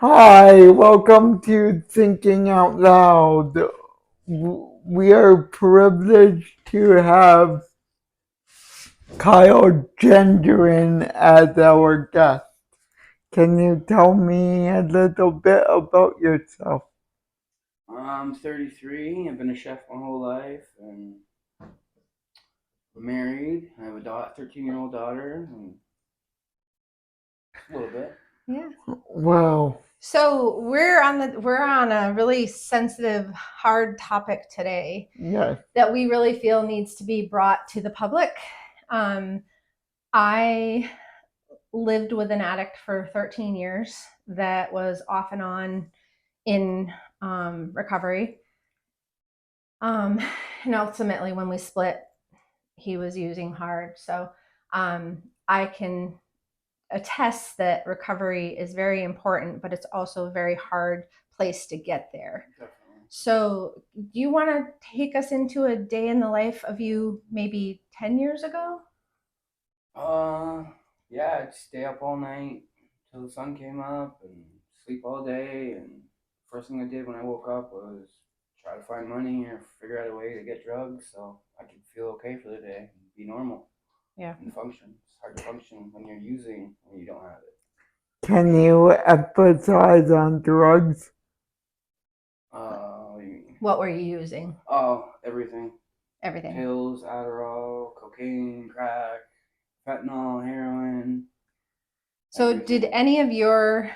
Hi, welcome to Thinking Out Loud. We are privileged to have Kyle Gendron as our guest. Can you tell me a little bit about yourself? I'm 33. I've been a chef my whole life, and I'm married. I have a 13-year-old daughter, and a little bit. Yeah. Wow. So we're on a really sensitive, hard topic today Yes. that we really feel needs to be brought to the public. I lived with an addict for 13 years that was off and on in recovery. And ultimately, when we split, he was using hard. So I can attest that recovery is very important, but it's also a very hard place to get there. Definitely. So, do you want to take us into a day in the life of you maybe 10 years ago? Uh, yeah, I'd stay up all night till the sun came up and sleep all day. And first thing I did when I woke up was try to find money or figure out a way to get drugs so I could feel okay for the day and be normal Yeah. and function. It's hard to function when you're using when you don't have it. Can you emphasize on drugs? What do you mean? What were you using? Oh, everything. Everything. Pills, Adderall, cocaine, crack, fentanyl, heroin. So, Everything. did any of your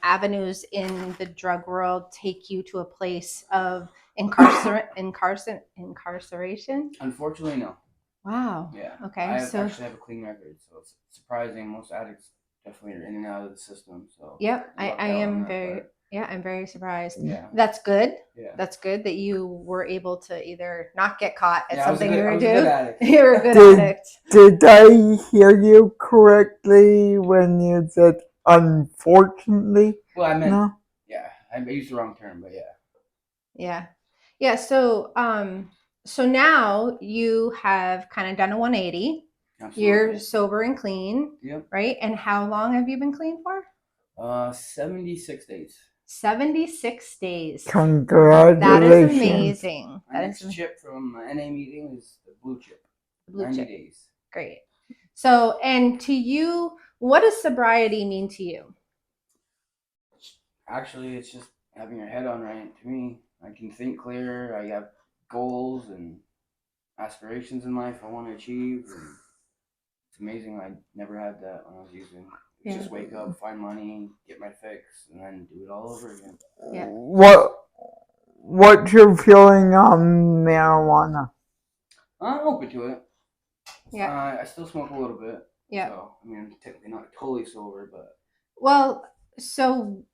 avenues in the drug world take you to a place of incarceration? Unfortunately, no. Wow. Yeah. Okay. I So, actually have a clean record, so it's surprising. Most addicts definitely are in and out of the system. So yep, I lucked out on am that very, part. yeah, I'm very surprised. Yeah. That's good. Yeah. That's good that you were able to either not get caught at Yeah, something you I were was a good doing. addict. You're a good Did, addict. did I hear you correctly when you said unfortunately? Well, I meant, No? yeah, I used the wrong term, but yeah. Yeah. Yeah. So now you have kind of done a 180. Absolutely. You're sober and clean, Yep. right? And how long have you been clean for? 76 days. 76 days. Congratulations. That is amazing. My That next is chip from NA meeting is the blue chip. blue 90 chip. days. Great. So, and to you, what does sobriety mean to you? Actually, it's just having your head on right. To me, I can think clear. I have goals and aspirations in life I want to achieve. And it's amazing. I never had that when I was using. Yeah. Just wake up, find money, get my fix, and then do it all over again. Yeah. What's your feeling on marijuana? I'm open to it. Yeah. I still smoke a little bit. Yeah. So, I mean, I'm technically not totally sober, but. Well, so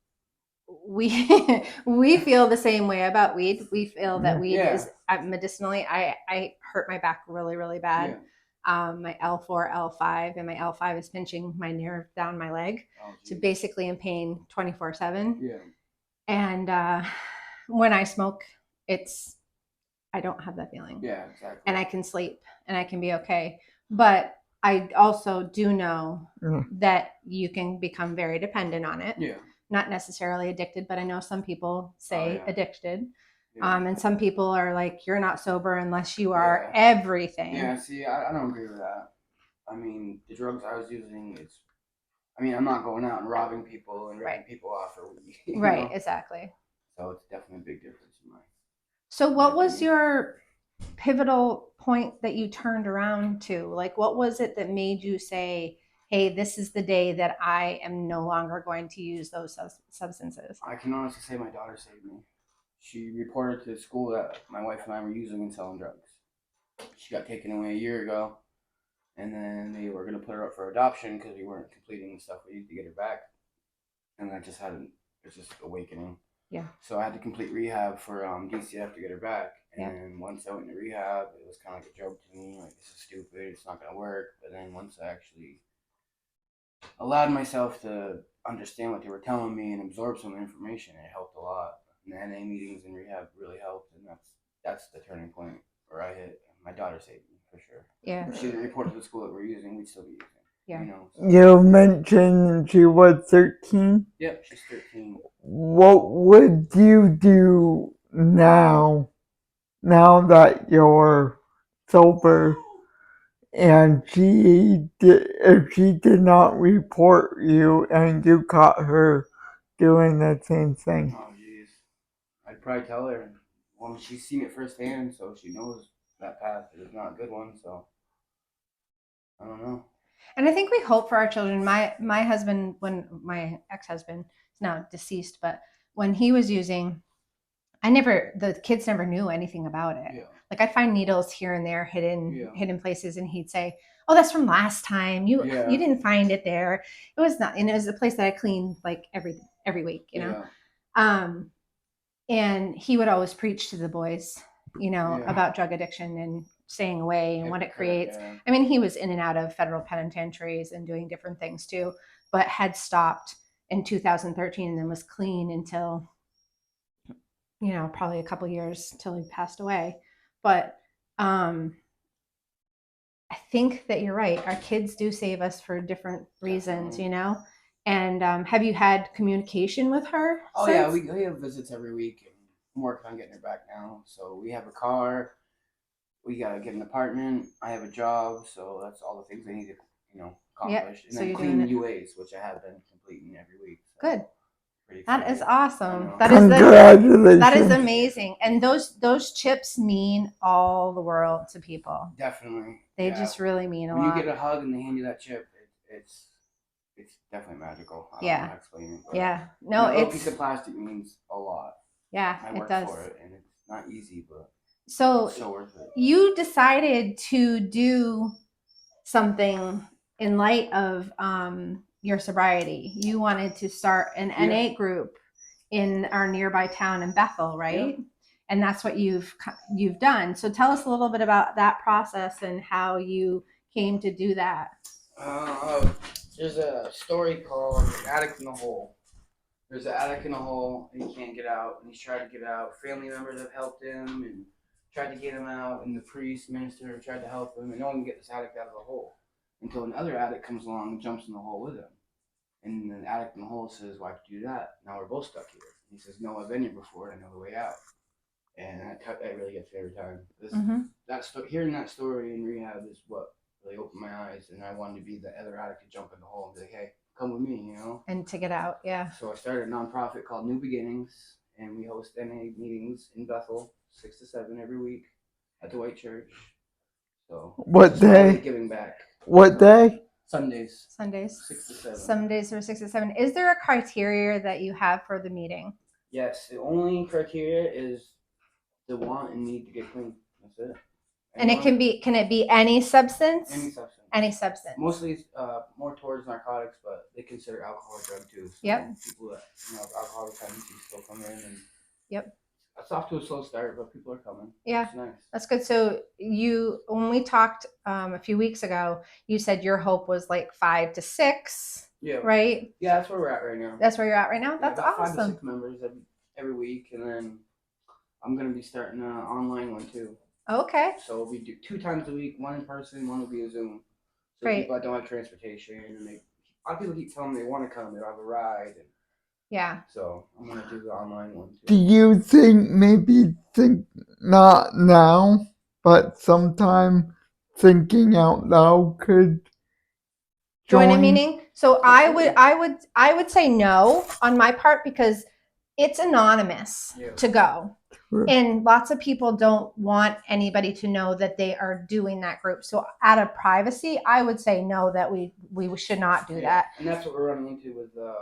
we we feel the same way about weed. We feel that weed Yeah. is medicinally. I hurt my back really bad. Yeah. My L4, L5, and my L5 is pinching my nerve down my leg. Oh, So geez. basically, in pain 24/7. Yeah. And when I smoke, I don't have that feeling. Yeah, exactly. And I can sleep and I can be okay. But I also do know that you can become very dependent on it. Yeah. Not necessarily addicted, but I know some people say addicted. Yeah. And some people are like, you're not sober unless you are everything. Yeah, see, I don't agree with that. I mean, the drugs I was using, I'm not going out and robbing people and ripping people off for weed. Right, exactly. So it's definitely a big difference in my. So what was your pivotal point that you turned around to? Like, what was it that made you say, hey, this is the day that I am no longer going to use those substances? I can honestly say my daughter saved me. She reported to school that my wife and I were using and selling drugs. She got taken away a year ago, and then they were going to put her up for adoption because we weren't completing the stuff we needed to get her back. And it's just awakening. Yeah. So I had to complete rehab for DCF to get her back. And Yeah. then once I went into rehab, it was kind of like a joke to me, like, this is stupid, it's not going to work. But then once I actually allowed myself to understand what they were telling me and absorb some information, it helped a lot. And the NA meetings in rehab really helped, and that's the turning point where I hit. My daughter saved me for sure. Yeah. If she didn't report to the school that we're using, we'd still be using. Yeah. You mentioned she was 13. Yep, she's 13. What would you do now that you're sober and if she did not report you and you caught her doing the same thing? Oh, jeez. I'd probably tell her. Well, she's seen it firsthand, so she knows that path is not a good one. So I don't know. And I think we hope for our children. My husband, when my ex-husband is now deceased, but when he was using, the kids never knew anything about it. Yeah. Like I'd find needles here and there Yeah. hidden places, and he'd say, "Oh, that's from last time. You didn't find it there. It was not." And it was a place that I clean like every week, you know. Um, and he would always preach to the boys, about drug addiction and staying away and what it creates. Yeah. I mean, he was in and out of federal penitentiaries and doing different things too, but had stopped in 2013 and then was clean until, probably a couple years till he passed away. But I think that you're right. Our kids do save us for different reasons, Definitely. And have you had communication with her? Oh since? yeah, we have visits every week, and I'm working on getting her back now. So we have a car. We gotta get an apartment. I have a job, so that's all the things I need to, accomplish. And So then you're clean doing it. UAs, which I have been completing every week. So Good. pretty That excited. is awesome. I know. Congratulations. That is amazing. And those chips mean all the world to people. Definitely. They just really mean a When lot. you get a hug and they hand you that chip, it's definitely magical. I don't know how to explain it. But Yeah. No, that little piece of plastic means a lot. Yeah, I it work does. for it, and it's not easy, but So it's so worth it. you decided to do something in light of your sobriety. You wanted to start an NA group in our nearby town in Bethel, right? Yeah. And that's what you've done. So tell us a little bit about that process and how you came to do that. There's a story called Addict in the Hole. There's an addict in a hole, and he can't get out, and he's tried to get out. Family members have helped him and tried to get him out, and the priest, minister have tried to help him, and no one can get this addict out of the hole until another addict comes along and jumps in the hole with him. And the addict in the hole says, "Why'd you do that? Now we're both stuck here." And he says, "No, I've been here before, and I know the way out." And that really gets me every time. Hearing that story in rehab is what really opened my eyes, and I wanted to be the other addict to jump in the hole and be like, "Hey, come with me," And to get out, yeah. So I started a nonprofit called New Beginnings, and we host NA meetings in Bethel, 6 to 7 every week at the White Church. So what day? Giving back. What day? Sundays. 6 to 7. Some days are 6 to 7. Is there a criteria that you have for the meeting? Yes, the only criteria is the want and need to get clean. That's it. And it can it be any substance? Any substance. Any substance. Mostly more towards narcotics, but they consider alcohol a drug too. So yep. People that alcohol dependency still come in, and yep. It's off to a slow start, but people are coming. Yeah, it's nice. That's good. So when we talked a few weeks ago, you said your hope was like 5 to 6. Yeah. Right. Yeah, that's where we're at right now. That's where you're at right now. That's about awesome. 5 to 6 members every week, and then I'm gonna be starting an online one too. Okay. So we do 2 times a week, one in person, one will be a Zoom. So Great. People that don't have transportation, and a lot of people keep telling me they want to come, they don't have a ride. Yeah. So I'm gonna do the online one too. Do you think not now, but sometime thinking out loud could join a meeting? So I would say no on my part because it's anonymous to go. And lots of people don't want anybody to know that they are doing that group. So out of privacy, I would say no, that we should not do that. And that's what we're running into with the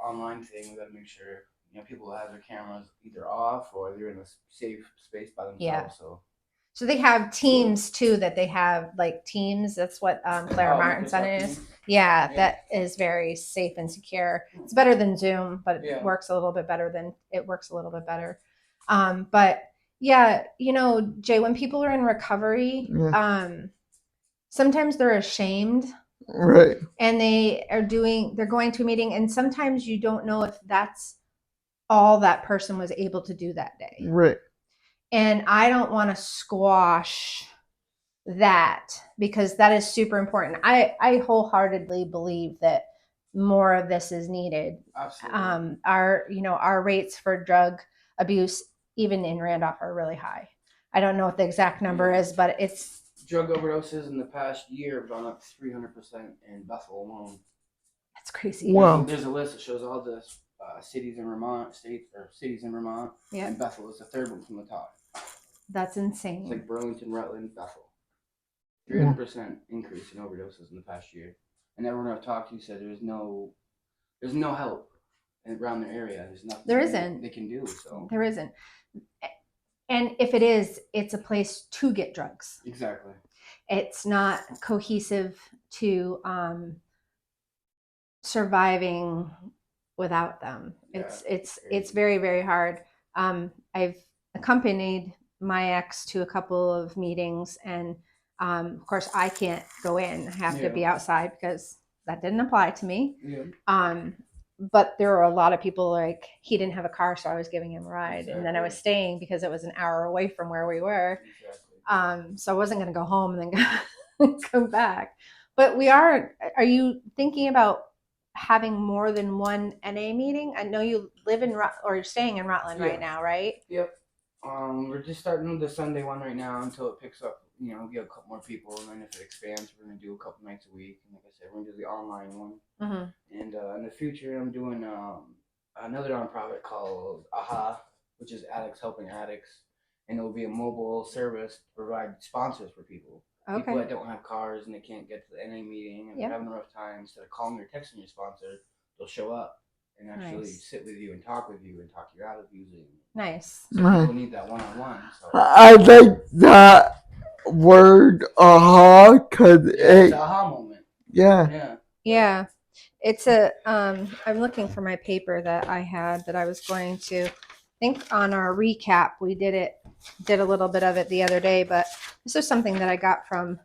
online thing. We got to make sure people have their cameras either off or they're in a safe space by themselves. Yeah. So they have teams too, that they have like teams. That's what Clara Martin's on is. Yeah, that is very safe and secure. It's better than Zoom, but it works a little bit better. But yeah, Jay, when people are in recovery, sometimes they're ashamed. Right. And they're going to a meeting, and sometimes you don't know if that's all that person was able to do that day. Right. And I don't want to squash that, because that is super important. I wholeheartedly believe that more of this is needed. Absolutely. Our rates for drug abuse, even in Randolph, are really high. I don't know what the exact number is, but it's drug overdoses in the past year have gone up 300% in Bethel alone. That's crazy. Wow. There's a list that shows all the cities in Vermont, cities in Vermont, and Bethel is the third one from the top. That's insane. It's like Burlington, Rutland, Bethel. 300% increase in overdoses in the past year. And everyone I've talked to said there's no help around their area. There's nothing There isn't. they can do. So there isn't. And if it is, it's a place to get drugs. Exactly. It's not cohesive to surviving without them. Yeah, it's very, very hard. I've accompanied my ex to a couple of meetings, and of course I can't go in. I have to be outside because that didn't apply to me. But there were a lot of people, like, he didn't have a car, so I was giving him a ride. And then I was staying because it was an hour away from where we were. So I wasn't going to go home and then come back. But are you thinking about having more than one NA meeting? I know you live in or you're staying in Rutland right now, right? Yep. We're just starting the Sunday one right now until it picks up. We'll get a couple more people, and then if it expands, we're gonna do a couple nights a week. And like I said, we're gonna do the online one. And in the future, I'm doing another nonprofit called AHA, which is Addicts Helping Addicts, and it will be a mobile service to provide sponsors for people. People that don't have cars and they can't get to the NA meeting and they're having a rough time, instead of calling or texting your sponsor, they'll show up and actually sit with you and talk you out of using. Nice. So people need that one-on-one. So I like that word aha, because it's an aha moment. Yeah. It's I'm looking for my paper that I had that I was going to think on our recap. We did a little bit of it the other day, but this is something that I got from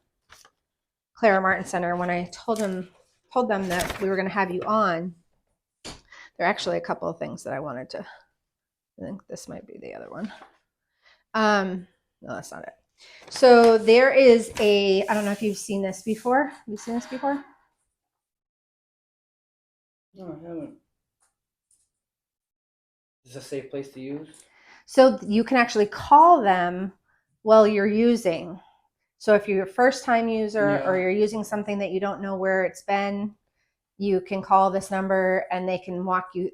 Clara Martin Center when I told them that we were going to have you on. There are actually a couple of things that I wanted to. I think this might be the other one. No, that's not it. So there is I don't know if you've seen this before. Have you seen this before? No, I haven't. Is this a safe place to use? So you can actually call them while you're using. So if you're a first-time user or you're using something that you don't know where it's been, you can call this number and they can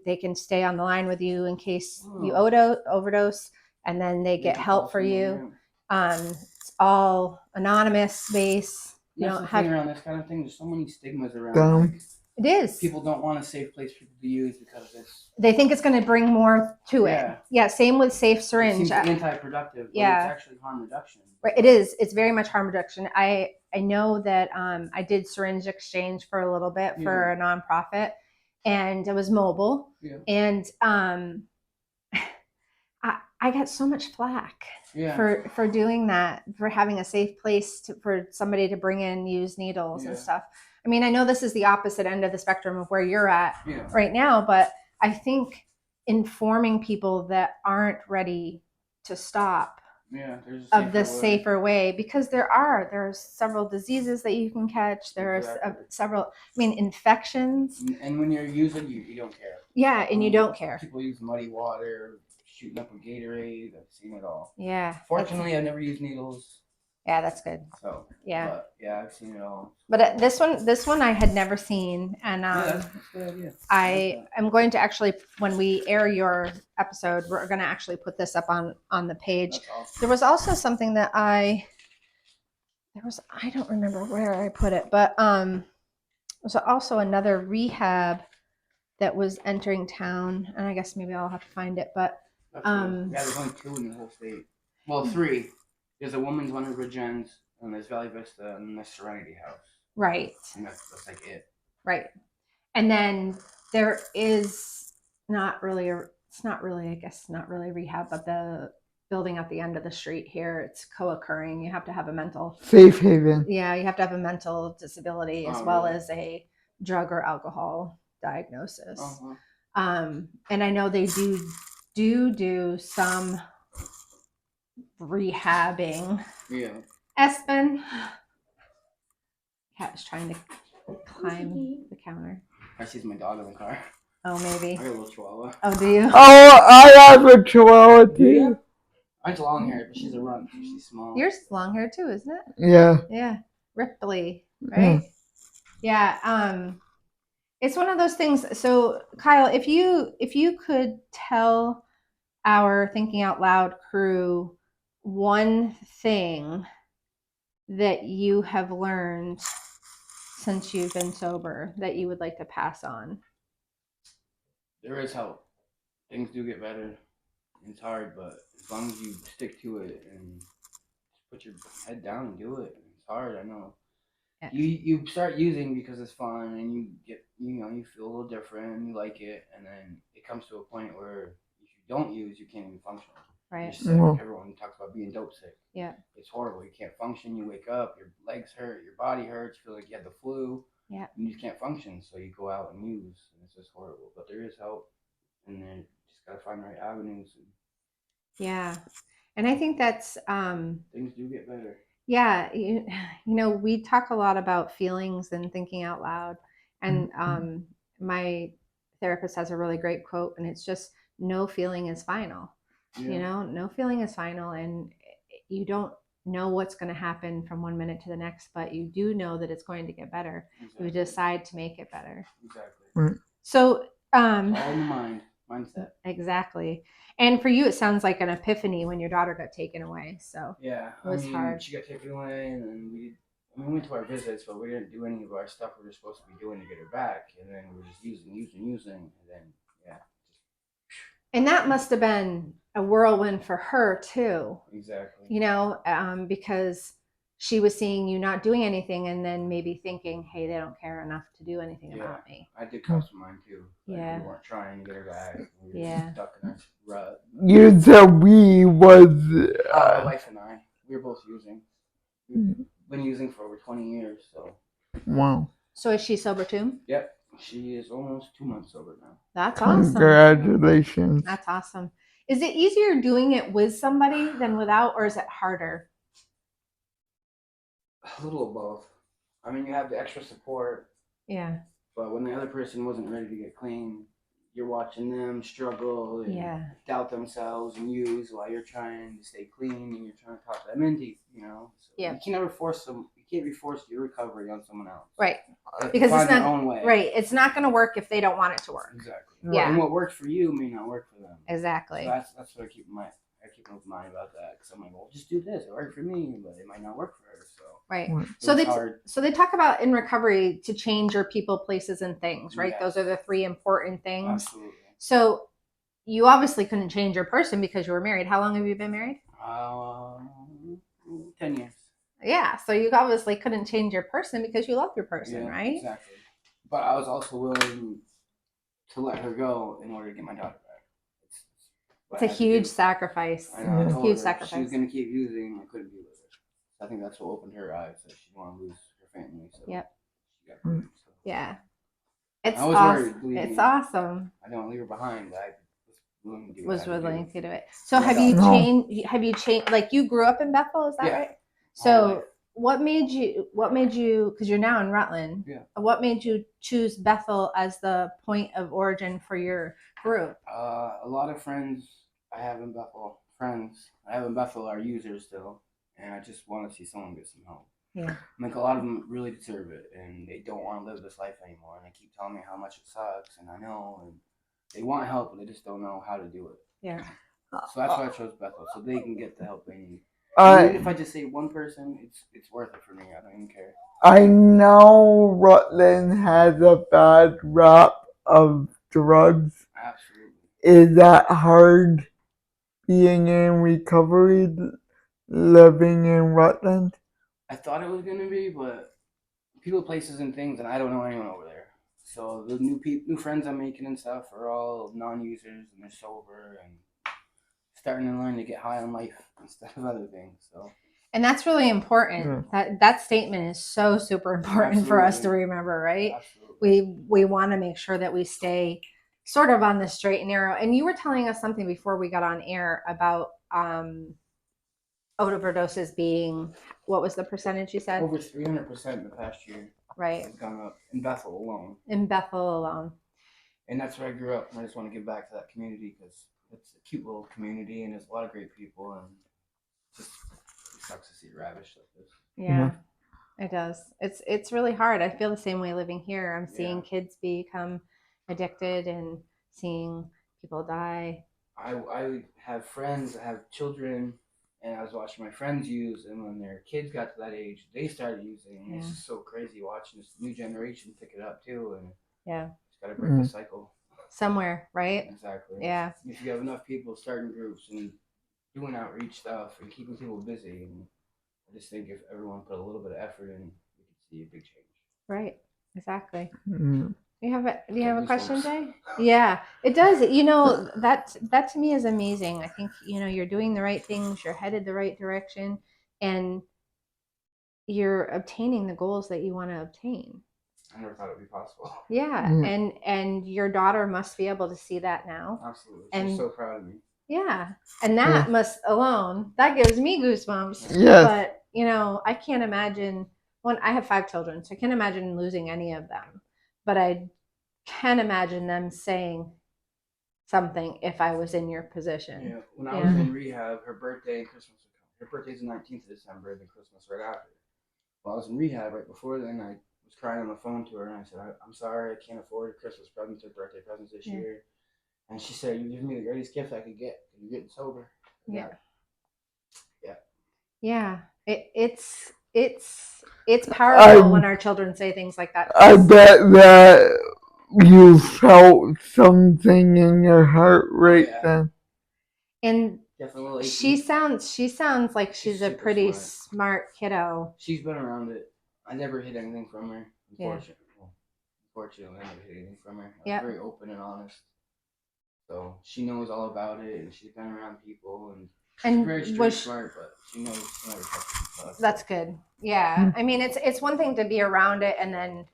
they can stay on the line with you in case you overdose, and then they get help for you. It's all anonymous base. You don't have around this kind of thing. There's so many stigmas around. It is. People don't want a safe place for people to use because they think it's going to bring more to it. Yeah. Same with safe syringe. It seems anti-productive. But it's actually harm reduction. Right. It is. It's very much harm reduction. I know that I did syringe exchange for a little bit for a nonprofit, and it was mobile. And I got so much flack for doing that, for having a safe place for somebody to bring in used needles and stuff. I mean, I know this is the opposite end of the spectrum of where you're at right now, but I think informing people that aren't ready to stop of the safer way, because there's several diseases that you can catch. There's several, infections. And when you're using, you don't care. Yeah, and you don't care. People use muddy water, shooting up with Gatorade. I've seen it all. Yeah. Fortunately, I've never used needles. Yeah, that's good. So but, I've seen it all. But this one I had never seen, and that's a good idea. I am going to actually, when we air your episode, we're going to actually put this up on the page. Awesome. There was also something that I don't remember where I put it, but there was also another rehab that was entering town, and I guess maybe I'll have to find it. But there's only 2 in the whole state. Well, 3. There's a woman's one in Virgins, and there's Valley Vista, and there's Serenity House. Right. And that's like it. Right. And then there is not really rehab, but the building at the end of the street here, it's co-occurring. You have to have a mental safe haven. Yeah, you have to have a mental disability as well as a drug or alcohol diagnosis. And I know they do some rehabbing. Espen. Cat is trying to climb the counter. I see my dog in the car. Oh, maybe. I got a little chihuahua. Oh, do you? Oh, I have a chihuahua too. Mine's long hair, but she's a runt, so she's small. Yours is long hair too, isn't it? Yeah. Yeah. Ripley, right? Yeah. It's one of those things. So, Kyle, if you could tell our Thinking Out Loud crew one thing that you have learned since you've been sober that you would like to pass on. There is help. Things do get better. It's hard, but as long as you stick to it and put your head down and do it, it's hard. I know. Yeah. You start using because it's fun, and you get you feel a little different, and you like it, and then it comes to a point where if you don't use, you can't even function. Right. You're sick. Mhm. Everyone talks about being dope sick. Yeah. It's horrible. You can't function. You wake up, your legs hurt, your body hurts. You feel like you had the flu. Yeah. You just can't function, so you go out and use, and it's just horrible. But there is help, and then just gotta find the right avenues. And Yeah. And I think that's things do get better. yeah, we talk a lot about feelings and thinking out loud. And my therapist has a really great quote, and it's just no feeling is final. Yeah. No feeling is final, and you don't know what's going to happen from one minute to the next, but you do know that it's going to get better. Exactly. You decide to make it better. Exactly. So all in the mind, mindset. Exactly. And for you, it sounds like an epiphany when your daughter got taken away. So yeah, it was hard. She got taken away, and then we went to our visits, but we didn't do any of our stuff we were supposed to be doing to get her back. And then we were just using, and then yeah. And that must have been a whirlwind for her too. Exactly. Because she was seeing you not doing anything, and then maybe thinking, "Hey, they don't care enough to do anything about me." I did cuss mine too. Like, yeah. We weren't trying to get her back. We were Yeah. stuck in our rut. You said we was. My wife and I, we were both using. We've been using for over 20 years, so. Wow. So is she sober too? Yep. She is almost 2 months sober now. That's awesome. Congratulations. That's awesome. Is it easier doing it with somebody than without, or is it harder? A little of both. I mean, you have the extra support. Yeah. But when the other person wasn't ready to get clean, you're watching them struggle and doubt themselves and use while you're trying to stay clean and you're trying to talk them into, So you can never force them. You can't be forced your recovery on someone else. Right. Because it's not their own way. Right. It's not going to work if they don't want it to work. Exactly. Yeah. And what works for you may not work for them. Exactly. So that's what I keep an open mind about that, because I'm like, well, just do this. It worked for me, but it might not work for her. So right. So they talk about in recovery to change your people, places, and things. Right. Yes. Those are the 3 important things. Absolutely. So you obviously couldn't change your person because you were married. How long have you been married? 10 years. Yeah. So you obviously couldn't change your person because you love your person, right? Exactly. But I was also willing to let her go in order to get my daughter back. It's a huge sacrifice. I know. I told huge her sacrifice. She was going to keep using. I couldn't be with her. I think that's what opened her eyes, that she didn't want to lose her family. So yep. She got clean, so. Yeah. It's I was awesome. worried. It's awesome. I don't want to leave her behind. I was willing to do it. So have you changed? Have you changed? Like, you grew up in Bethel, is that right? So what made you? Because you're now in Rutland. Yeah. What made you choose Bethel as the point of origin for your group? A lot of friends I have in Bethel. Are users still, and I just want to see someone get some help. Yeah. Like, a lot of them really deserve it, and they don't want to live this life anymore, and they keep telling me how much it sucks, and I know, and they want help, but they just don't know how to do it. Yeah. So that's why I chose Bethel, so they can get the help they need. Even if I just say one person, it's worth it for me. I don't even care. I know Rutland has a bad rap of drugs. Absolutely. Is that hard being in recovery, living in Rutland? I thought it was going to be, but people, places, and things, and I don't know anyone over there. So the new friends I'm making and stuff are all non-users, and they're sober and starting to learn to get high on life instead of other things. So. And that's really important. That statement is so super important for us to remember, right? Absolutely. We want to make sure that we stay sort of on the straight and narrow. And you were telling us something before we got on air about overdoses being, what was the percentage you said? Over 300% in the past year. Right. It's gone up in Bethel alone. In Bethel alone. And that's where I grew up. And I just want to give back to that community because it's a cute little community and there's a lot of great people. And it sucks to see it ravished like this. Yeah. It does. It's really hard. I feel the same way living here. I'm seeing kids become addicted and seeing people die. I have friends that have children, and I was watching my friends use, and when their kids got to that age, they started using. And it's just so crazy watching this new generation pick it up too. And it's got to break the cycle somewhere, right? Exactly. Yeah. If you have enough people starting groups and doing outreach stuff and keeping people busy, and I just think if everyone put a little bit of effort in, we could see a big change. Right. Exactly. Do you have a question, Jay? Yeah, it does. That to me is amazing. I think, you're doing the right things, you're headed the right direction, and you're obtaining the goals that you want to obtain. I never thought it would be possible. Yeah. And your daughter must be able to see that now. Absolutely. She's so proud of me. Yeah. And that must alone, that gives me goosebumps. Yes. But, I can't imagine, I have 5 children, so I can't imagine losing any of them. But I can imagine them saying something if I was in your position. Yeah. When I was in rehab, her birthday and Christmas would come. Her birthday's the 19th of December, and then Christmas right after. While I was in rehab right before then, I was crying on the phone to her, and I said, I'm sorry, I can't afford Christmas presents or birthday presents this year. And she said, "You're giving me the greatest gift I could get. You're getting sober." Yeah. Yeah. Yeah. It's powerful when our children say things like that. I bet that you felt something in your heart right then. And definitely. She sounds like she's a pretty smart kiddo. She's been around it. I never hid anything from her, unfortunately. Unfortunately, I never hid anything from her. I was very open and honest. So she knows all about it, and she's been around people, and she's very street smart, but she knows she never touches stuff. That's good. Yeah. I mean, it's one thing to be around it and then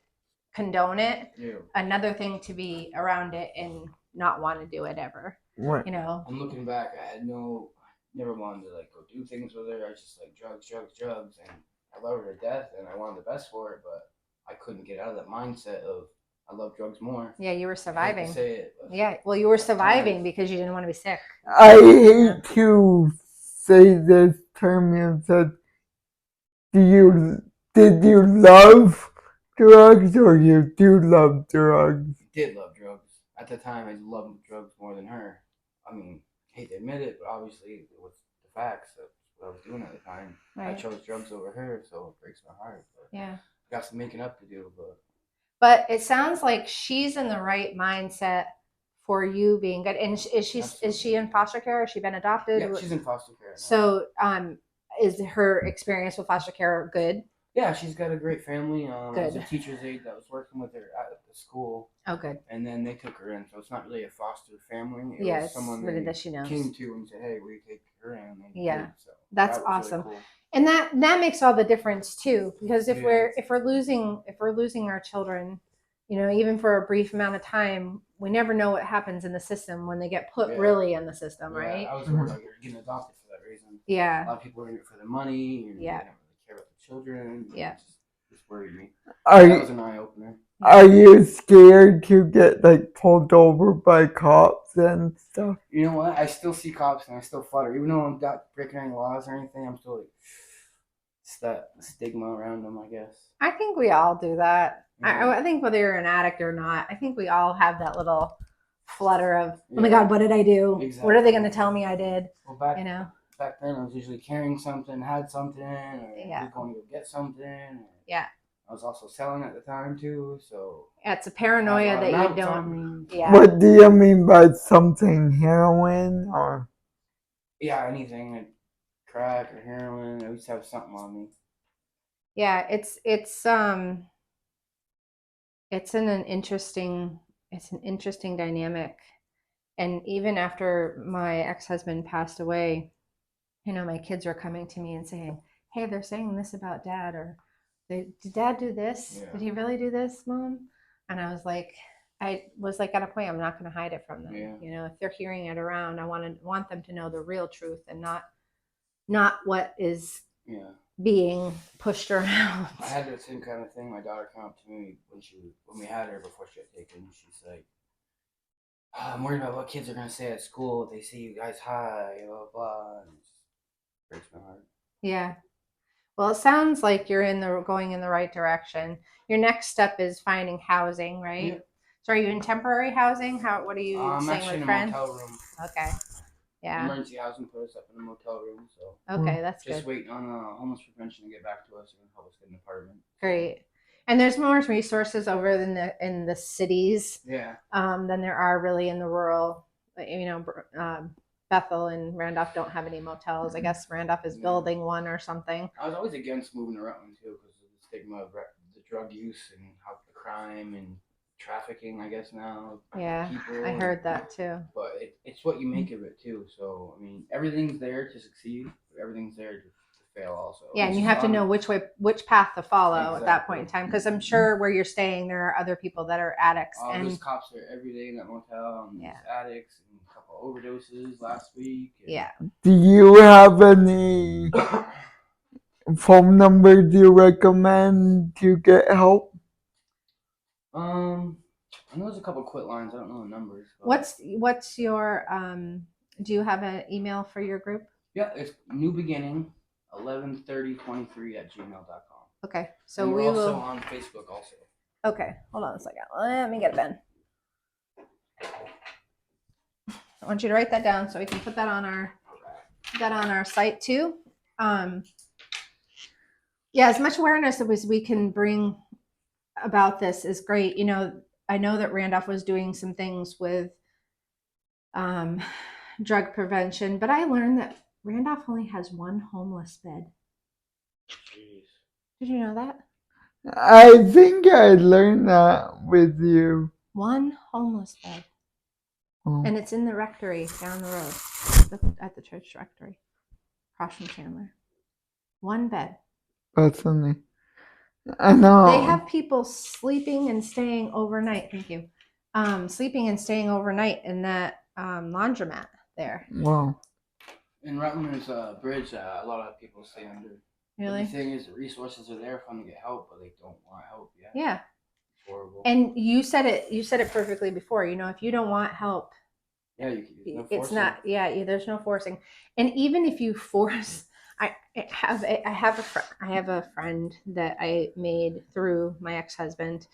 condone it. Yeah. Another thing to be around it and not want to do it ever. Right. I'm looking back, I never wanted to go do things with her. I just drugs, and I love her to death, and I wanted the best for her, but I couldn't get out of that mindset of I love drugs more. Yeah, you were surviving. I hate to say it, yeah, well, you were surviving because you didn't want to be sick. I hate to say this term. You said, did you love drugs or you do love drugs? I did love drugs. At the time, I loved drugs more than her. I mean, I hate to admit it, but obviously, it was the facts. That's what I was doing at the time. Right. I chose drugs over her, so it breaks my heart. But I got some making up to do, But it sounds like she's in the right mindset for you being good. And is she in foster care? Has she been adopted? Yeah, she's in foster care now. So, is her experience with foster care good? Yeah, she's got a great family. I was a teacher's aide that was working with her at the school. Oh, good. And then they took her in, so it's not really a foster family. It was someone that she knows. Came to and said, "Hey, will you take her in?" And so that's awesome. Really cool. And that makes all the difference too, because if we're losing our children, even for a brief amount of time, we never know what happens in the system when they get put really in the system, right? I was worried about getting adopted for that reason. Yeah. A lot of people are in it for the money. And they don't really care about the children. Yeah. Just worried me. That was an eye opener. Are you scared to get pulled over by cops and stuff? You know what? I still see cops and I still flutter. Even though I'm not breaking any laws or anything, I'm still it's that stigma around them, I guess. I think we all do that. I think whether you're an addict or not, I think we all have that little flutter of, oh my God, what did I do? Exactly. What are they going to tell me I did? Well, back then, I was usually carrying something, had something, or was going to go get something. Yeah. I was also selling at the time too, so it's a paranoia that you don't. Yeah. What do you mean by something? Heroin or? Yeah, anything like crack or heroin. I used to have something on me. Yeah, it's an interesting dynamic, and even after my ex-husband passed away, my kids are coming to me and saying, "Hey, they're saying this about Dad," or "Did Dad do this? Yeah. Did he really do this, Mom?" And I was like, at a point, I'm not going to hide it from them. Yeah. If they're hearing it around, I want them to know the real truth and not not what is being pushed around. I had the same kind of thing. My daughter came up to me when we had her before she got taken. She's like, oh, I'm worried about what kids are gonna say at school if they see you guys high, blah blah. And it just breaks my heart. Yeah. Well, it sounds like you're going in the right direction. Your next step is finding housing, right? Yeah. So, are you in temporary housing? What are you I'm staying actually with in a friends? motel room. Okay. Yeah. Emergency housing put us up in a motel room, so Okay, that's just good. waiting on homeless prevention to get back to us and help us get an apartment. Great. And there's more resources over in the cities, Yeah. Than there are really in the rural. Bethel and Randolph don't have any motels. I guess Randolph is building one or something. I was always against moving to Rutland too because of the stigma of the drug use and how the crime and trafficking. I guess now. Yeah, I heard that too. But it's what you make of it too. So I mean, everything's there to succeed. But everything's there to fail also. Yeah, and you have to know which path to follow at that point in time, because I'm sure where you're staying, there are other people that are addicts. And there's cops there every day in that motel, and there's addicts and a couple overdoses last week. Yeah. Do you have any phone number do you recommend to get help? I know there's a couple quit lines. I don't know the numbers. What's your do you have an email for your group? Yeah, it's New Beginning 113023@gmail.com. Okay, so and we're also on Facebook also. Okay, hold on a second. Let me get a pen. I want you to write that down so we can put that on our site too. Yeah, as much awareness as we can bring about this is great. You know, I know that Randolph was doing some things with drug prevention, but I learned that Randolph only has one homeless bed. Jeez. Did you know that? I think I learned that with you. One homeless bed. Oh. And it's in the rectory down the road at the church rectory, across from Chandler. One bed. That's funny. I know. They have people sleeping and staying overnight. Thank you. Sleeping and staying overnight in that laundromat there. Wow. In Rutland, there's a bridge that a lot of people stay under. Really? But the thing is, the resources are there for them to get help, but they don't want help yet. Yeah. It's horrible. And you said it perfectly before. You know, if you don't want help, it's not. Yeah, there's no forcing. And even if you force, I have a friend that I made through my ex-husband,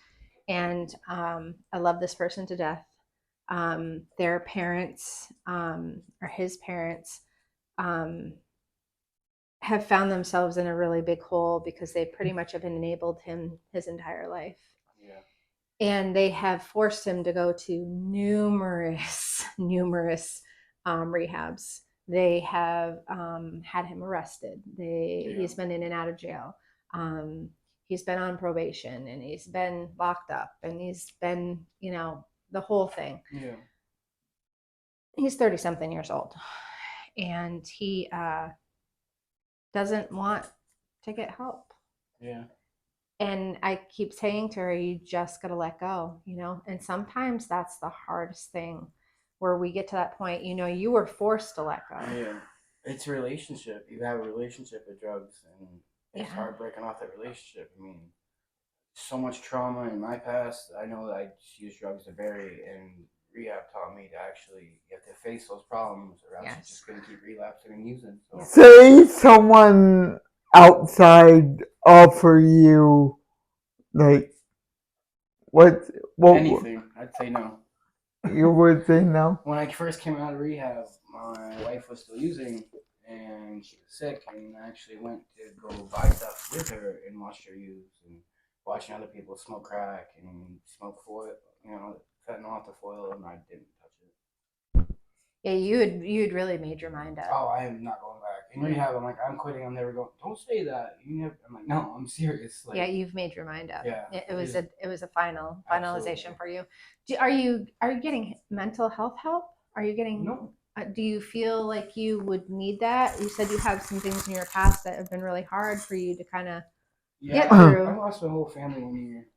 and I love this person to death. Their parents, or his parents, have found themselves in a really big hole because they pretty much have enabled him his entire life. Yeah. And they have forced him to go to numerous rehabs. They have had him arrested. He's been in and out of jail. He's been on probation, and he's been locked up, and he's been, the whole thing. Yeah. He's 30-something years old, and he doesn't want to get help. Yeah. And I keep saying to her, you just got to let go, and sometimes that's the hardest thing, where we get to that point, you were forced to let go. Yeah. It's a relationship. You have a relationship with drugs, and it's hard breaking off that relationship. I mean, so much trauma in my past. I know that I just used drugs to bury, and rehab taught me to actually, you have to face those problems, or else you're just going to keep relapsing and using. So. Say someone outside offer you, like, what anything, I'd say no. You would say no? When I first came out of rehab, my wife was still using, and she was sick, and I actually went to go buy stuff with her and watched her use, and watching other people smoke crack and smoke foil, fentanyl off the foil, and I didn't touch it. Yeah, you'd really made your mind up. Oh, I am not going back. In rehab, I'm like, I'm quitting. I'm never going. Don't say that. I'm like, no, I'm serious. Like, yeah, you've made your mind up. Yeah, it was a finalization for you. Are you getting mental health help? Are you getting? No. Do you feel like you would need that? You said you have some things in your past that have been really hard for you to kind of get through. I lost my whole family 1 year.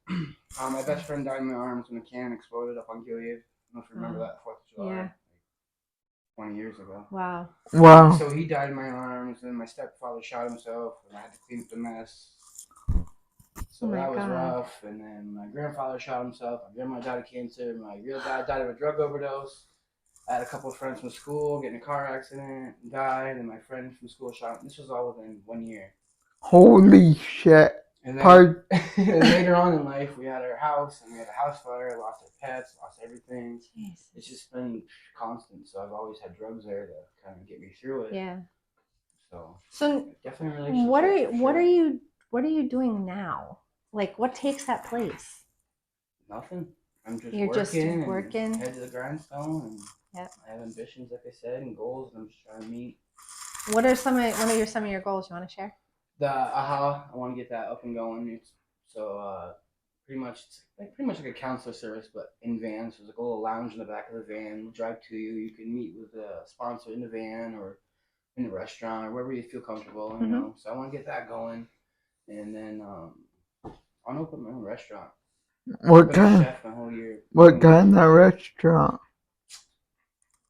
My best friend died in my arms when a cannon exploded up on Gilead. I don't know if you remember that 4th of July. Yeah. 20 years ago. Wow. Wow. So he died in my arms, and my stepfather shot himself, and I had to clean up the mess. So Oh my that was God. rough. And then my grandfather shot himself. My grandma died of cancer. My real dad died of a drug overdose. I had a couple of friends from school get in a car accident, died, and my friend from school shot him. This was all within 1 year. Holy shit. And then Part and later on in life, we had our house, and we had a house fire, lost our pets, lost everything. Jeez. It's just been constant. So I've always had drugs there to kind of get me through it. Yeah. So definitely a relationship. What are you doing now? Like, what takes that place? Nothing. I'm just You're just working working. and head to the grindstone, and Yep. I have ambitions, like I said, and goals, and I'm just trying to meet. What are some of your goals you want to share? The AHA, I want to get that up and going. It's pretty much like a counselor service, but in vans. So there's like a little lounge in the back of the van. We'll drive to you. You can meet with a sponsor in the van or in the restaurant or wherever you feel comfortable. You know. So I want to get that going, and then I want to open my own restaurant. what Been a kind? chef my whole year. What kind of restaurant?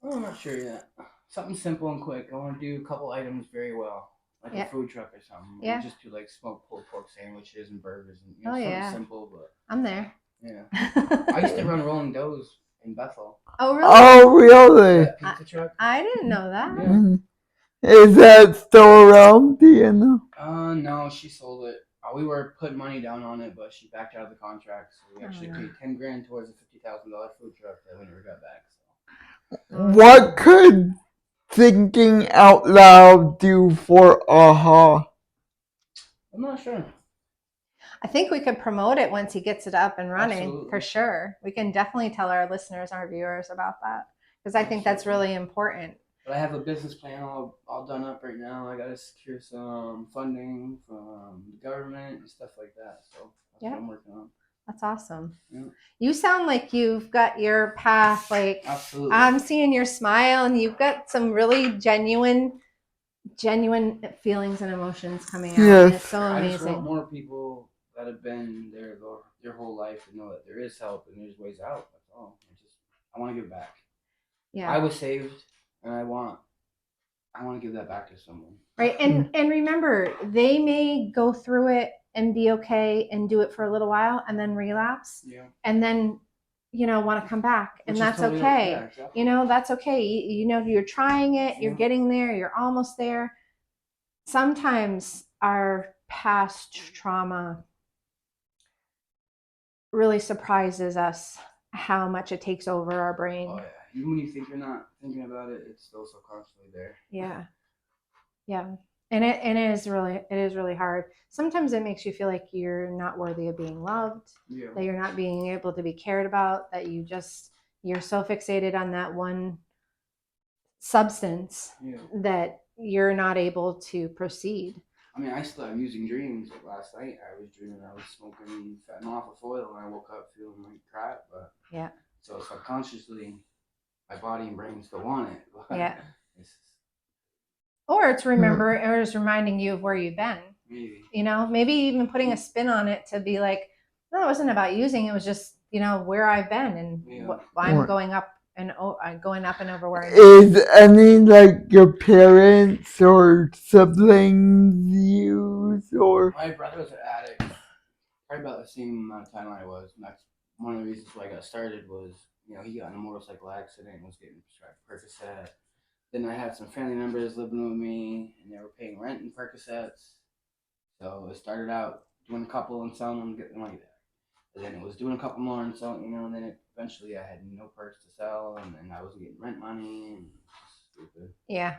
Oh, I'm not sure yet. Something simple and quick. I want to do a couple items very well, like a food truck or something. Yeah. Just do like smoked pulled pork sandwiches and burgers and something simple. But I'm there. Yeah. I used to run Rolling Doughs in Bethel. Oh really? Oh really? That pizza truck. I didn't know that. Yeah. Is that still around? Do you know? No, she sold it. We were putting money down on it, but she backed out of the contract, so we actually paid $10,000 towards a $50,000 food truck that we never got back. So. What could thinking out loud do for AHA? I'm not sure. I think we could promote it once he gets it up and running. Absolutely. For sure. We can definitely tell our listeners, our viewers about that, because I think that's really important. But I have a business plan all done up right now. I got to secure some funding from the government and stuff like that. So that's what I'm working on. That's awesome. Yeah. You sound like you've got your path. Like, absolutely. I'm seeing your smile, and you've got some really genuine feelings and emotions coming out. Yes. It's so amazing. I just want more people that have been there their whole life to know that there is help and there's ways out. That's all. I want to give back. Yeah. I was saved, and I want to give that back to someone. Right. And remember, they may go through it and be okay and do it for a little while and then relapse. Yeah. And then, want to come back. And that's totally okay. Yeah, exactly. That's okay. You're trying it, you're getting there, you're almost there. Sometimes our past trauma really surprises us how much it takes over our brain. Oh, yeah. Even when you think you're not thinking about it, it's still so constantly there. Yeah. Yeah. And it is really hard. Sometimes it makes you feel like you're not worthy of being loved, that you're not being able to be cared about, that you're so fixated on that one substance that you're not able to proceed. I mean, I still have using dreams. Like last night, I was dreaming I was smoking fentanyl off of foil, and I woke up feeling like crap. But so subconsciously, my body and brain still want it. But or it's reminding you of where you've been. Maybe. Maybe even putting a spin on it to be like, no, it wasn't about using. It was just where I've been and why I'm going up and over where I'm Is any like your parents or siblings use or? My brother was an addict, probably about the same amount of time I was. And that's one of the reasons why I got started was he got in a motorcycle accident and was getting prescribed Percocet. Then I had some family members living with me, and they were paying rent in Percocets. So it started out doing a couple and selling them to get the money back. And then it was doing a couple more and selling, and then eventually I had no perks to sell, and then I wasn't getting rent money, and it was stupid. Yeah.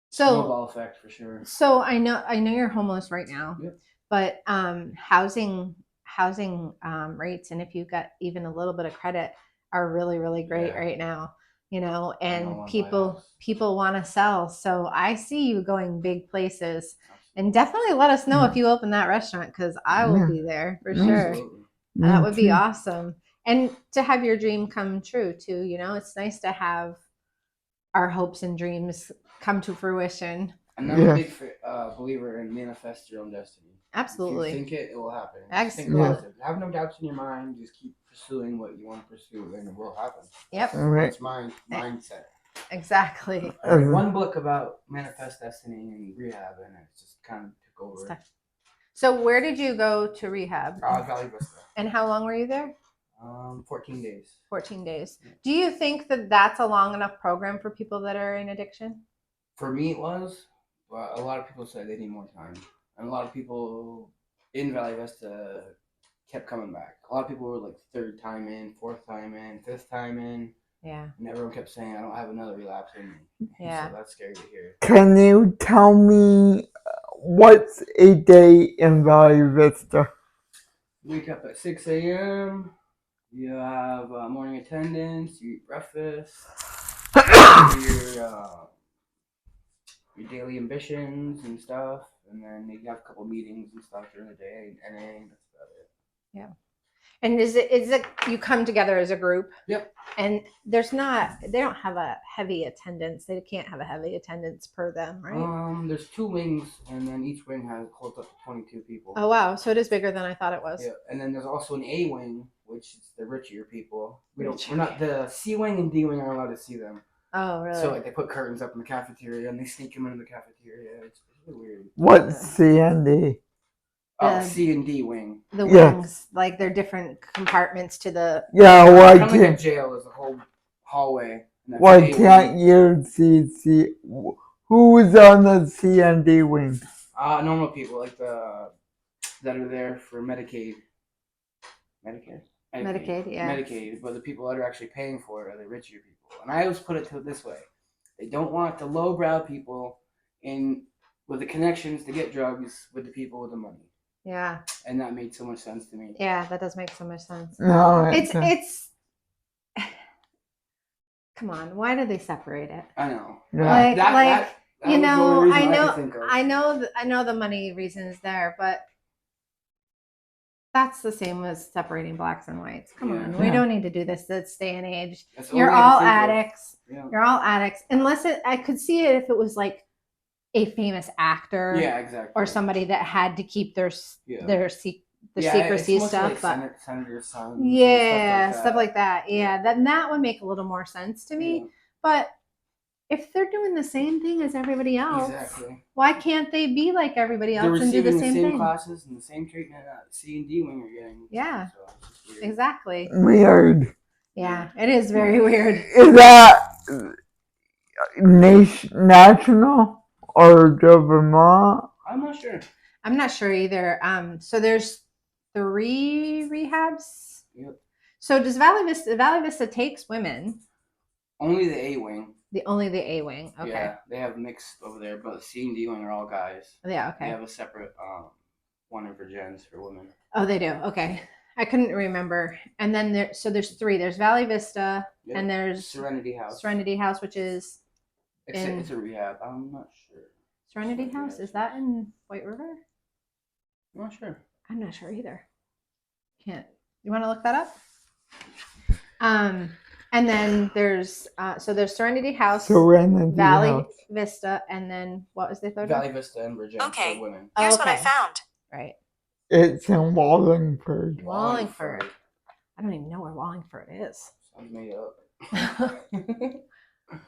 So snowball effect for sure. So I know you're homeless right now, but housing rates, and if you've got even a little bit of credit, are really, really great right now. And people want to sell. So I see you going big places. And definitely let us know if you open that restaurant, because I will be there for sure. Absolutely. That would be awesome. And to have your dream come true too. It's nice to have our hopes and dreams come to fruition. I'm a big believer in manifest your own destiny. Absolutely. If you think it will happen. Think positive. Have no doubts in your mind. Just keep pursuing what you want to pursue, and it will happen. Yep. That's my mindset. Exactly. I read one book about manifest destiny and rehab, and it just kind of took over. Stuff. So where did you go to rehab? Valley Vista. And how long were you there? 14 days. 14 days. Do you think that that's a long enough program for people that are in addiction? For me, it was, but a lot of people said they need more time. And a lot of people in Valley Vista kept coming back. A lot of people were like third time in, fourth time in, fifth time in. Yeah. And everyone kept saying, I don't have another relapse in me. Yeah. So that's scary to hear. Can you tell me what's a day in Valley Vista? Wake up at 6 a.m. You have morning attendance. You eat breakfast. Your daily ambitions and stuff, and then you have a couple meetings and stuff during the day, and then that's about it. Yeah. And is it you come together as a group? Yep. And they don't have a heavy attendance. They can't have a heavy attendance per them, right? There's 2 wings, and then each wing holds up to 22 people. Oh wow, so it is bigger than I thought it was. Yeah, and then there's also an A wing, which is the richer people. We're not the C wing and D wing are allowed to see them. Oh really? So like they put curtains up in the cafeteria, and they sneak them into the cafeteria. It's really weird. What's C and D? C and D wing. The wings, like they're different compartments to the. Yeah, why kind of like a jail is a whole hallway. Why can't you see who's on the C and D wing? Normal people like that are there for Medicaid. Medicaid, yeah. Medicaid, but the people that are actually paying for it are the richer people. And I always put it this way: they don't want the lowbrow people in with the connections to get drugs with the people with the money. Yeah. And that made so much sense to me. Yeah, that does make so much sense. No, it's. Come on, why do they separate it? I know. Yeah. I know the money reasons there, but that's the same as separating blacks and whites. Come on, we don't need to do this day and age. You're all addicts. Yeah. You're all addicts. Unless I could see it if it was like a famous actor, exactly, or somebody that had to keep their secrecy stuff, like senator's sons, stuff like that. Yeah, then that would make a little more sense to me. Yeah. But if they're doing the same thing as everybody else, why can't they be like everybody else and do the same thing? Classes and the same treatment that C and D wing are getting. Yeah, so exactly. Weird. Yeah, it is very weird. Is that national or the Vermont? I'm not sure. I'm not sure either. So there's 3 rehabs. Yep. So does Valley Vista takes women? Only the A wing. Only the A wing. Okay. Yeah, they have mixed over there, but the C and D wing are all guys. Yeah. Okay. They have a separate one for gens for women. Oh, they do. Okay. I couldn't remember. And then there's 3. There's Valley Vista, and there's Serenity House. Serenity House, which is it's a rehab. I'm not sure. Serenity House, is that in White River? I'm not sure. I'm not sure either. You want to look that up? And then there's Serenity House, Valley Vista, and then what was the third one? Valley Vista and Virginia for women. Here's what I found. Right. It's in Wallingford. Wallingford. I don't even know where Wallingford is. Sounds made up.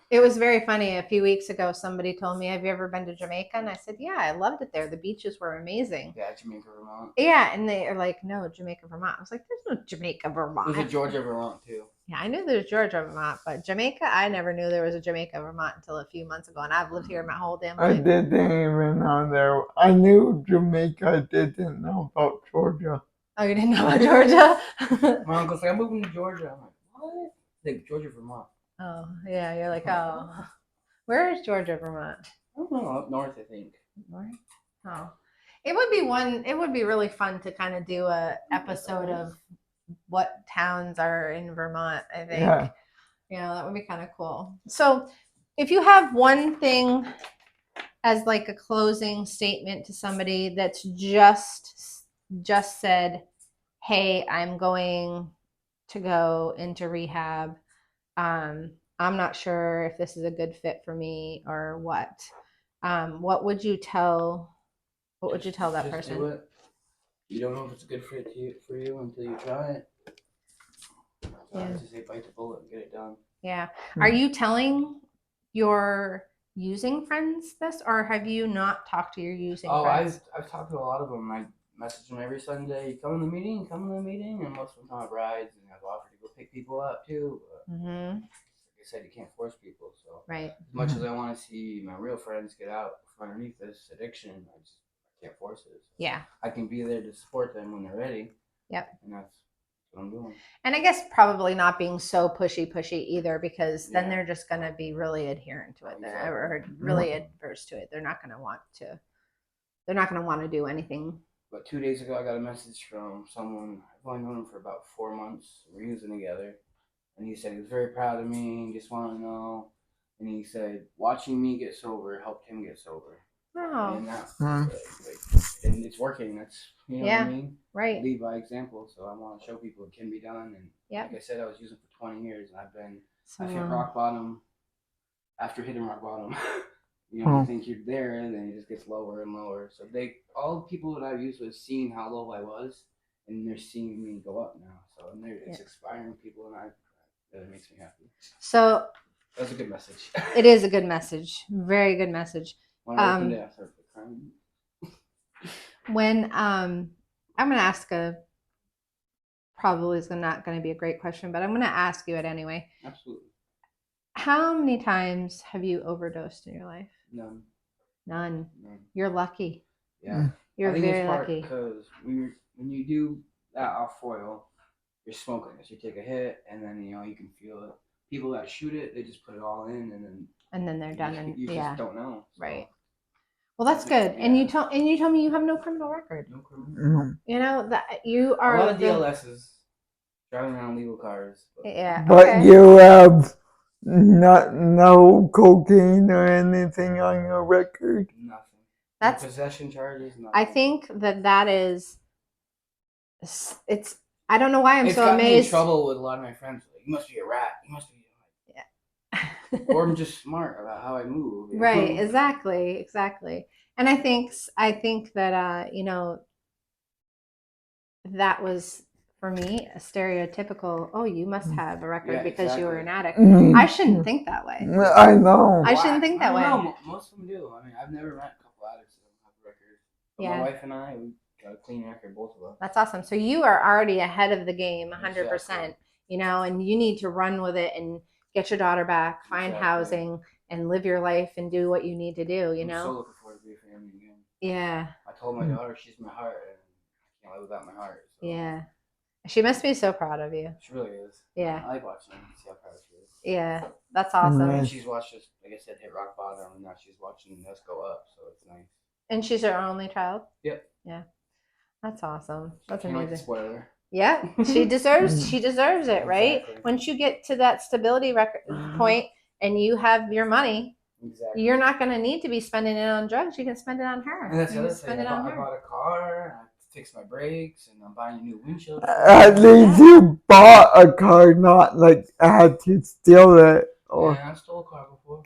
It was very funny. A few weeks ago, somebody told me, "Have you ever been to Jamaica?" And I said, "Yeah, I loved it there. The beaches were amazing." Yeah, Jamaica, Vermont. Yeah, and they are like, "No, Jamaica, Vermont." I was like, "There's no Jamaica, Vermont." There's a Georgia, Vermont too. Yeah, I knew there's Georgia, Vermont, but Jamaica, I never knew there was a Jamaica, Vermont until a few months ago, and I've lived here my whole damn life. I didn't even know there. I knew Jamaica. I didn't know about Georgia. Oh, you didn't know about Georgia? My uncle's like, I'm moving to Georgia. I'm like, what? Like Georgia, Vermont. Oh, yeah. You're like, oh. Where is Georgia, Vermont? I don't know. Up north, I think. North? Oh. It would be really fun to kind of do a episode of what towns are in Vermont, I think. Yeah. You know, that would be kind of cool. So if you have one thing as like a closing statement to somebody that's just said, hey, I'm going to go into rehab. I'm not sure if this is a good fit for me or what. What would you tell that person? Do it. You don't know if it's a good fit for you until you try it. Yeah. Just say bite the bullet and get it done. Yeah. Are you telling your using friends this, or have you not talked to your using friends? I've talked to a lot of them. I message them every Sunday. Come to the meeting, and most of them have rides, and I've offered to go pick people up too. But like I said, you can't force people. So Right. as much as I want to see my real friends get out from underneath this addiction, I can't force it. So Yeah. I can be there to support them when they're ready. Yep. And that's what I'm doing. And I guess probably not being so pushy either, because then Yeah. they're just going to be really adherent to it, Exactly. or really adverse to it. They're not going to want to. They're not going to want to do anything. But 2 days ago, I got a message from someone. I've only known him for about 4 months. We're using together, and he said he was very proud of me. Just wanted to know, and he said watching me get sober helped him get sober. Oh. And that's and it's working. That's what I mean. Right. Lead by example. So I want to show people it can be done. And like I said, I was using for 20 years, and I've hit rock bottom. After hitting rock bottom, you think you're there, and then it just gets lower and lower. So all the people that I've used with seeing how low I was, and they're seeing me go up now. So it's inspiring people, and it makes me happy. So that's a good message. It is a good message. Very good message. When I opened it, I started crying. When I'm going to ask probably is not going to be a great question, but I'm going to ask you it anyway. Absolutely. How many times have you overdosed in your life? None. None. You're lucky. Yeah. You're very lucky. Because when you do that off foil, you're smoking it. So you take a hit, and then you can feel it. People that shoot it, they just put it all in, and then they're done. You just don't know. So. Right. Well, that's good. Yeah. And you told me you have no criminal record. No criminal. You know that you are a lot of DLSs, driving around legal cars. But you have no cocaine or anything on your record. Nothing. That's no possession charges. Nothing. I think that is. It's. I don't know why I'm so amazed. Me in trouble with a lot of my friends. Like, you must be a rat. You must be. Or I'm just smart about how I move. Right. Exactly. And I think that that was for me a stereotypical. Oh, you must have a record because you were an addict. I shouldn't think that way. I know. I shouldn't think that way. Most of them do. I mean, I've never met a couple addicts that don't have a record. But my wife and I, we got a clean record, both of us. That's awesome. So you are already ahead of the game, 100%. And you need to run with it and get your daughter back, find housing, and live your life and do what you need to do. I'm so looking forward to be a family again. Yeah. I told my daughter she's my heart, and I can't live without my heart. So. Yeah. She must be so proud of you. She really is. Yeah. I like watching her and see how proud she is. Yeah, that's awesome. And she's watched us, like I said, hit rock bottom, and now she's watching us go up, so it's nice. And she's her only child? Yep. Yeah. That's awesome. That's amazing. Like spoiler. Yeah, she deserves it, right? Exactly. Once you get to that stability point and you have your money, you're not going to need to be spending it on drugs. You can spend it on her. And that's the other thing. I bought a car, I fixed my brakes, and I'm buying a new windshield. At least you bought a car, not like I had to steal it. Yeah, I stole a car before.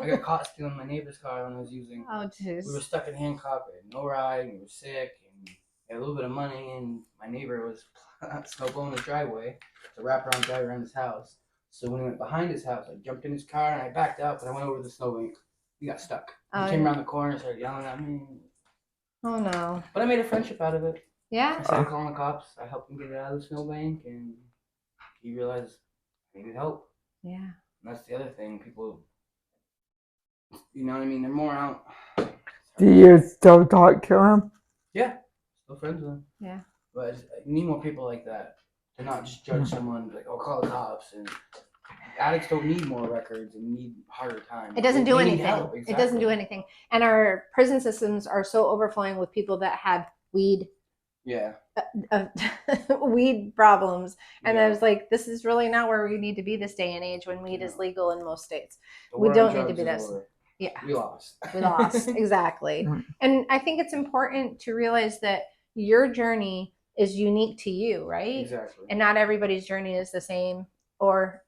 I got caught stealing my neighbor's car when I was using. Oh, jeez. We were stuck in Hancock, we had no ride, and we were sick, and had a little bit of money, and my neighbor was snow blowing his driveway, to wrap around drive around his house. So when we went behind his house, I jumped in his car and I backed up and I went over the snowbank. He got stuck. He came around the corner and started yelling at me. Oh no! But I made a friendship out of it. Yeah. I started calling the cops. I helped him get out of the snowbank, and he realized I needed help. Yeah. And that's the other thing. People, you know what I mean? They're more out. Do you still talk to him? Yeah. Still friends with him. Yeah. But you need more people like that to not just judge someone like, oh, call the cops. And addicts don't need more records and need harder time. It doesn't do anything. Exactly. It doesn't do anything. And our prison systems are so overflowing with people that have weed. Yeah. Weed problems. And I was like, this is really not where we need to be this day and age when weed is legal in most states. We don't need to be this. Yeah. We lost. Exactly. And I think it's important to realize that your journey is unique to you, right? Exactly. And not everybody's journey is the same or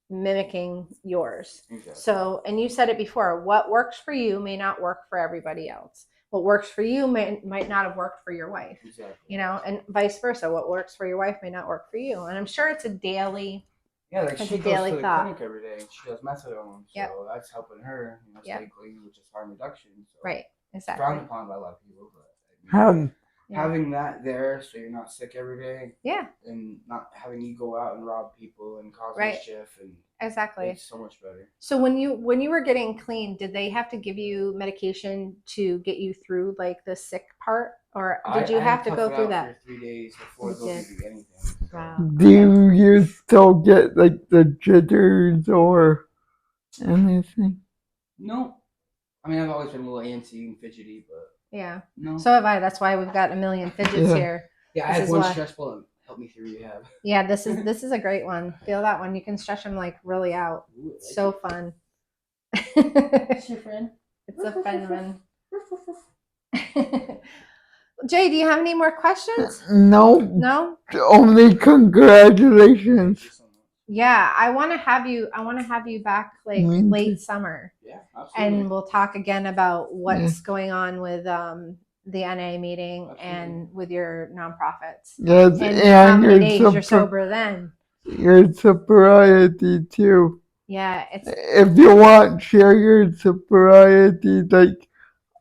mimicking yours. Exactly. So, and you said it before, what works for you may not work for everybody else. What works for you might not have worked for your wife. Exactly. And vice versa. What works for your wife may not work for you. And I'm sure it's a daily Yeah, like It's she a goes daily to the thought. clinic every day and she does methadone, so Yep. that's helping her, Yep. stay clean, which is harm reduction. So Right. it's Exactly. frowned upon by a lot of people, but I mean, Yeah. having that there so you're not sick every day, Yeah. and not having you go out and rob people and cause Right. mischief, and Exactly. it's so much better. So when you were getting clean, did they have to give you medication to get you through like the sick part, or did you I have had to tough go it through out that? for 3 days before You they'll did. give you anything. So. Wow. Do you still get like the jitters or anything? No. I mean, I've always been a little antsy and fidgety, but Yeah. no. So have I. That's why we've got a million fidgets Yeah. here. Yeah, I This had is one why- stressful and helped me through rehab. Yeah, this is a great one. Feel that one. You can stretch them like really out. Ooh, I like So it. fun. It's your friend. It's a fun one. Jay, do you have any more questions? No, No? only congratulations. Thank you so much. Yeah, I want to have you back like Me too. late summer, Yeah, absolutely. and we'll talk again about what's going on with the NA meeting and with your nonprofits, Yes, and how many days your you're sober then. your sobriety too. Yeah, it's If you want, share your sobriety like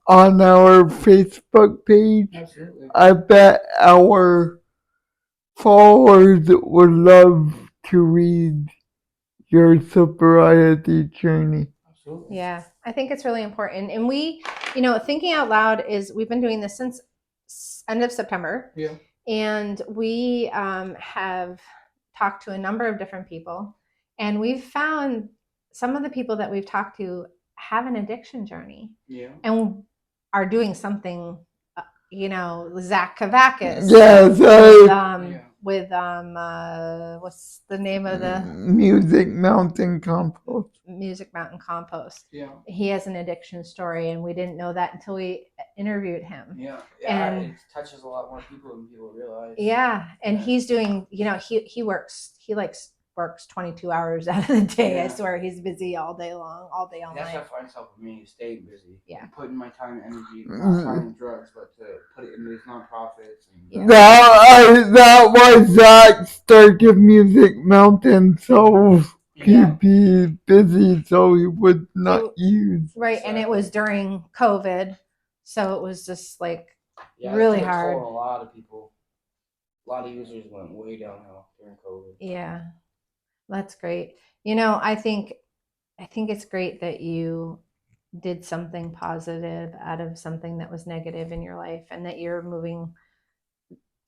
on our Facebook page. Absolutely. I bet our followers would love to read your sobriety journey. Absolutely. yeah, I think it's really important. And we, thinking out loud we've been doing this since end of September. Yeah. And we have talked to a number of different people, and we've found some of the people that we've talked to have an addiction journey. Yeah. And are doing something, Zach Kavakis. Yes, with what's the name of the Music Mountain Compost. Music Mountain Compost. Yeah. He has an addiction story, and we didn't know that until we interviewed him. Yeah. And it touches a lot more people than people realize. Yeah, and he's doing, he works 22 hours out of the day. Yeah. I swear he's busy all day long, all day, all That's night. what finds helping me, staying busy. Yeah. Putting my time and energy, not finding drugs, but to put it in these nonprofits. And That was Zach started Music Mountain, so he'd be busy, so he would not use. Right, Exactly. and it was during COVID, so it was just like Yeah, really it took a hard. toll on a lot of people. A lot of users went way downhill during COVID. Yeah, that's great. I think it's great that you did something positive out of something that was negative in your life, and that you're moving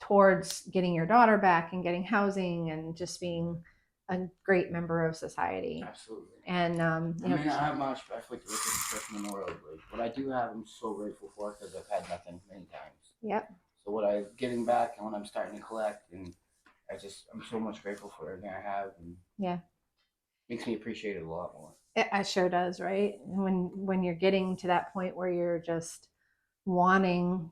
towards getting your daughter back and getting housing and just being a great member of society. Absolutely. And I may not have much, but I feel like the richest person in the world. Like, what I do have, I'm so grateful for, because I've had nothing many times. Yep. So what I'm getting back and what I'm starting to collect, and I'm so much grateful for everything I have, and makes me appreciate it a lot more. It sure does, right? When you're getting to that point where you're just wanting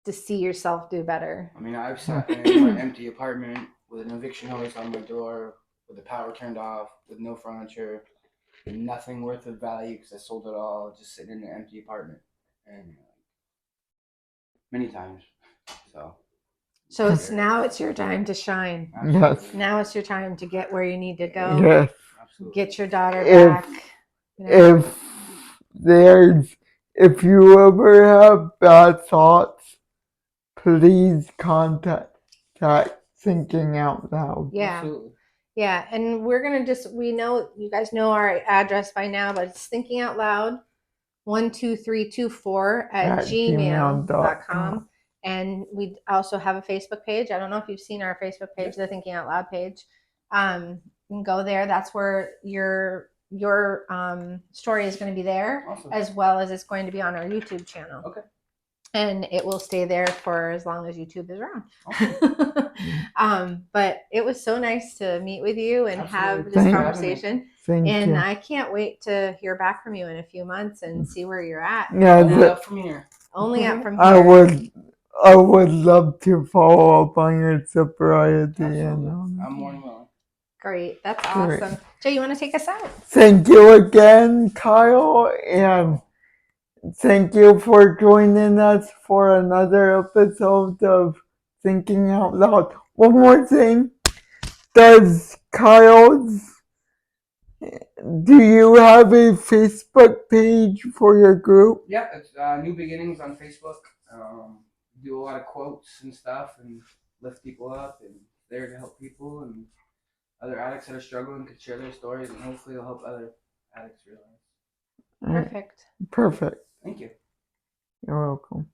to see yourself do better. I mean, I've sat in my empty apartment with an eviction notice on my door, with the power turned off, with no furniture, and nothing worth of value because I sold it all, just sitting in an empty apartment, and many times. So Now it's your time to shine. Yes. Now it's your time to get where you need to go. Yes. Absolutely. Get your daughter back. If you ever have bad thoughts, please contact Thinking Out Loud. Yeah. Absolutely. Yeah, and we're gonna we know you guys know our address by now, but it's thinking out loud 12324 at gmail.com. And we also have a Facebook page. I don't know if you've seen our Facebook page, the Thinking Out Loud page. You can go there. That's where your story is going to be there, Awesome. as well as it's going to be on our YouTube channel. Okay. And it will stay there for as long as YouTube is around. Awesome. But it was so nice to meet with you and have this Thank you. conversation. Thank you. I can't wait to hear back from you in a few months and see where you're at. Only up from here. Only up from here. I would love to follow up on your sobriety. I'm more than willing. Great. That's awesome. Jay, you want to take us out? Thank you again, Kyle, and thank you for joining us for another episode of Thinking Out Loud. One more thing. does Kyle's, do you have a Facebook page for your group? Yeah, it's New Beginnings on Facebook. Do a lot of quotes and stuff and lift people up and there to help people and other addicts that are struggling could share their stories and hopefully it'll help other addicts realize. Perfect. Perfect. Thank you. You're welcome.